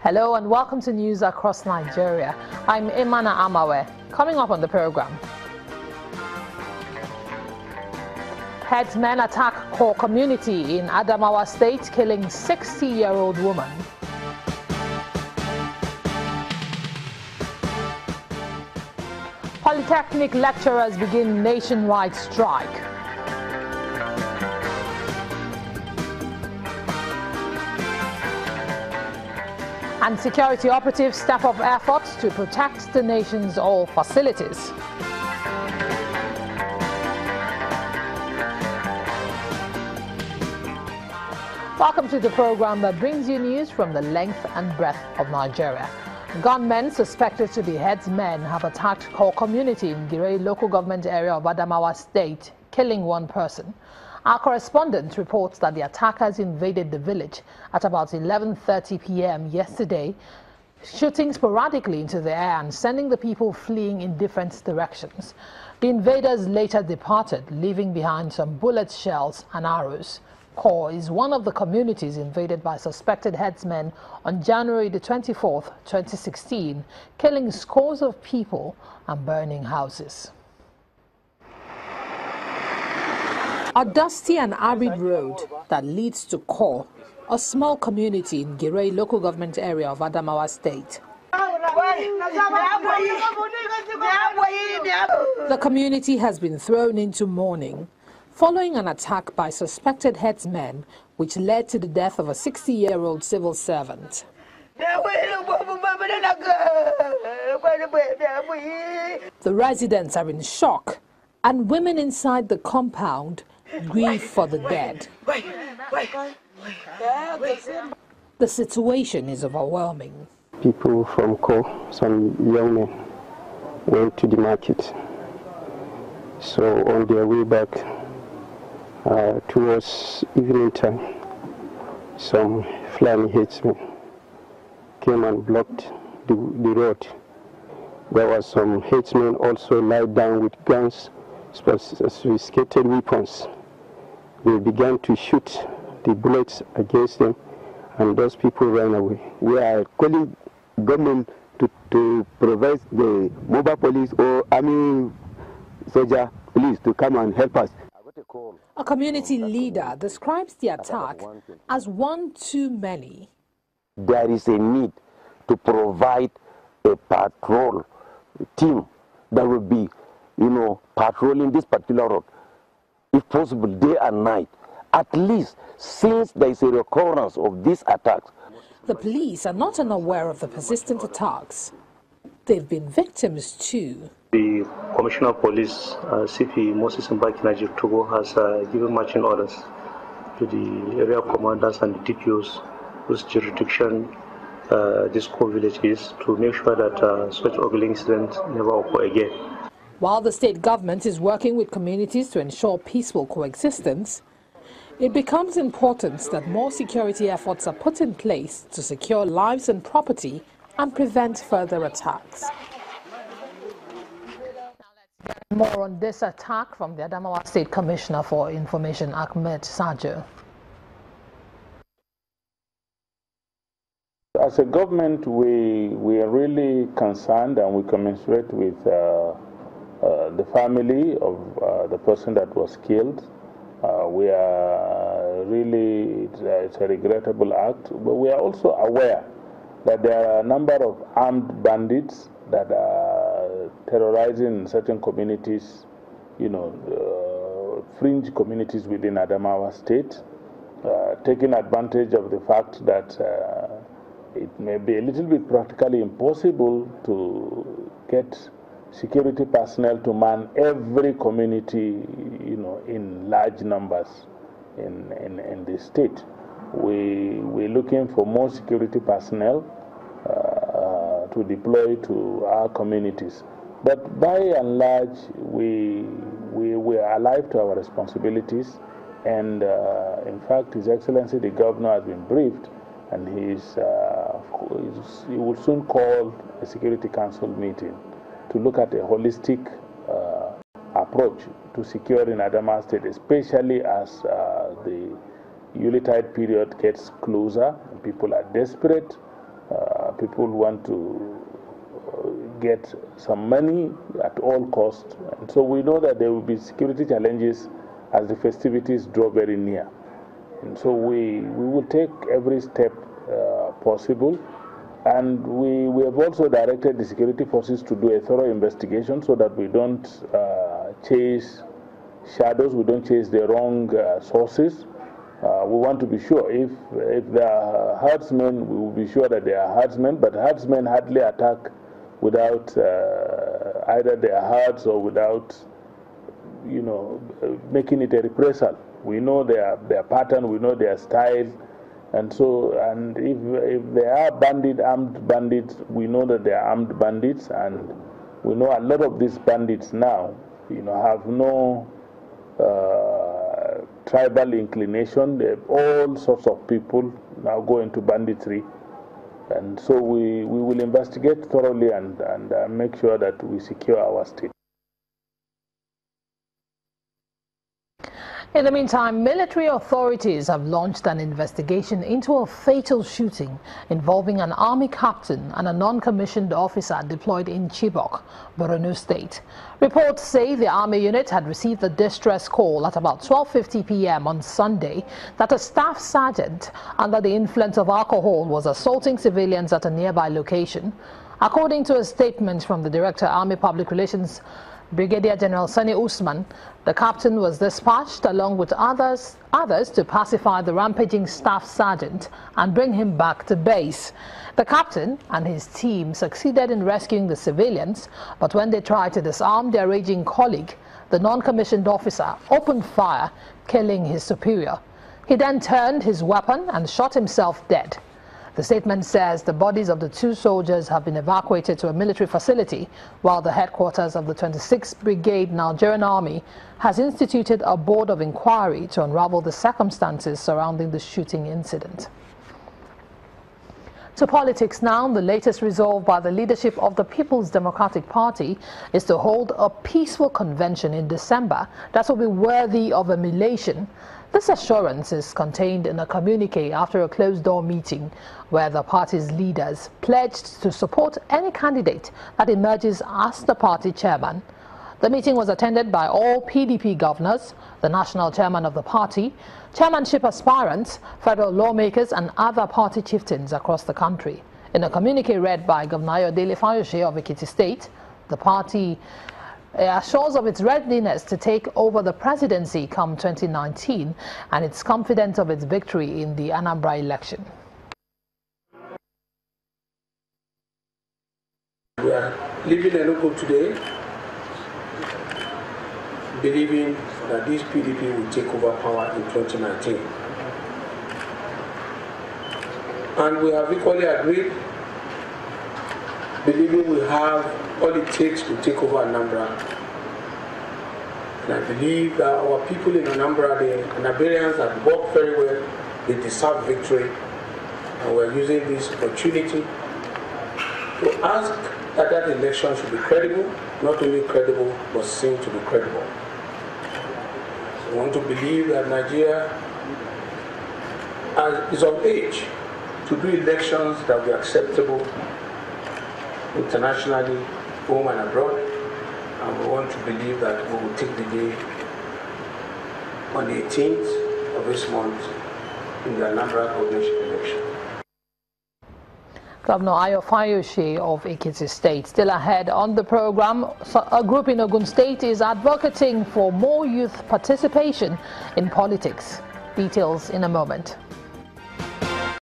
Hello and welcome to News Across Nigeria. I'm Adamawa. Coming up on the program. Herdsmen attack core community in Adamawa state, killing 60-year-old woman. Polytechnic lecturers begin nationwide strike. And security operatives step up efforts to protect the nation's oil facilities. Welcome to the program that brings you news from the length and breadth of Nigeria. Gunmen suspected to be herdsmen have attacked core community in Girey local government area of Adamawa state, killing one person. Our correspondent reports that the attackers invaded the village at about 11:30 p.m. yesterday, shooting sporadically into the air and sending the people fleeing in different directions. The invaders later departed, leaving behind some bullet shells and arrows. Core is one of the communities invaded by suspected herdsmen on January the 24th, 2016, killing scores of people and burning houses. A dusty and arid road that leads to Core, a small community in Girey local government area of Adamawa state. The community has been thrown into mourning following an attack by suspected herdsmen, which led to the death of a 60-year-old civil servant. The residents are in shock, and women inside the compound grieve for the dead. The situation is overwhelming. People from Ko, some young men, went to the market. So on their way back towards evening time, some flying herdsmen came and blocked the road. There were some herdsmen also lied down with guns, sophisticated weapons. They began to shoot the bullets against them, and those people ran away. We are calling government to provide the mobile police or army soldier police to come and help us. A community leader describes the attack as one too many. There is a need to provide a patrol team that will be, patrolling this particular road, if possible, day and night, at least since there is a recurrence of these attacks. The police are not unaware of the persistent attacks. They've been victims too. The Commissioner of Police, CP Moses Mbaki Togo, has given marching orders to the area commanders and the DPOs whose jurisdiction this core village is, to make sure that such ugly incidents never occur again. While the state government is working with communities to ensure peaceful coexistence, it becomes important that more security efforts are put in place to secure lives and property and prevent further attacks. More on this attack from the Adamawa State Commissioner for Information, Ahmed Sajo. As a government, we are really concerned and we commiserate with the family of the person that was killed. We are really, it's a regrettable act, but we are also aware that there are a number of armed bandits that are terrorizing certain communities, fringe communities within Adamawa state, taking advantage of the fact that it may be a little bit practically impossible to get security personnel to man every community, in large numbers in the state. We're looking for more security personnel to deploy to our communities. But by and large, we are alive to our responsibilities, and in fact, His Excellency the Governor has been briefed, and he will soon call a Security Council meeting to look at a holistic approach to securing Adamawa State, especially as the Yuletide period gets closer and people are desperate People want to get some money at all costs. And so we know that there will be security challenges as the festivities draw very near. And so we will take every step possible. And we have also directed the security forces to do a thorough investigation so that we don't chase shadows, we don't chase the wrong sources. We want to be sure if there are herdsmen, we will be sure that they are herdsmen, but herdsmen hardly attack without either their herds or without, making it a reprisal. We know their pattern, we know their style, and if they are armed bandits, we know that they are armed bandits, and we know a lot of these bandits now, have no tribal inclination. All sorts of people now go into banditry, and so we will investigate thoroughly and make sure that we secure our state. In the meantime, military authorities have launched an investigation into a fatal shooting involving an army captain and a non-commissioned officer deployed in Chibok, Borno State. Reports say the army unit had received a distress call at about 12:50 p.m. on Sunday that a staff sergeant under the influence of alcohol was assaulting civilians at a nearby location. According to a statement from the Director, Army Public Relations, Brigadier General Sani Usman, the captain was dispatched along with others to pacify the rampaging staff sergeant and bring him back to base. The captain and his team succeeded in rescuing the civilians, but when they tried to disarm their raging colleague, the non-commissioned officer opened fire, killing his superior. He then turned his weapon and shot himself dead. The statement says the bodies of the two soldiers have been evacuated to a military facility, while the headquarters of the 26th Brigade Nigerian Army has instituted a board of inquiry to unravel the circumstances surrounding the shooting incident. To politics now, the latest resolve by the leadership of the People's Democratic Party is to hold a peaceful convention in December that will be worthy of emulation. This assurance is contained in a communique after a closed-door meeting where the party's leaders pledged to support any candidate that emerges as the party chairman. The meeting was attended by all PDP governors, the national chairman of the party, chairmanship aspirants, federal lawmakers and other party chieftains across the country. In a communique read by Governor Ayodele Fayose of Ekiti State, the party assures of its readiness to take over the presidency come 2019 and it's confident of its victory in the Anambra election. We are leaving Enugu today believing that this PDP will take over power in 2019. And we have equally agreed, believing we have all it takes to take over Anambra. And I believe that our people in Anambra, the Anambarians that work very well, they deserve victory. And we're using this opportunity to ask that that election should be credible, not only credible, but seen to be credible. So we want to believe that Nigeria is of age to do elections that will be acceptable internationally, home and abroad, and we want to believe that we will take the day on the 18th of this month in the Anambra governorship election. Governor Ayo Fayose of Ekiti State. Still ahead on the program, a group in Ogun State is advocating for more youth participation in politics. Details in a moment.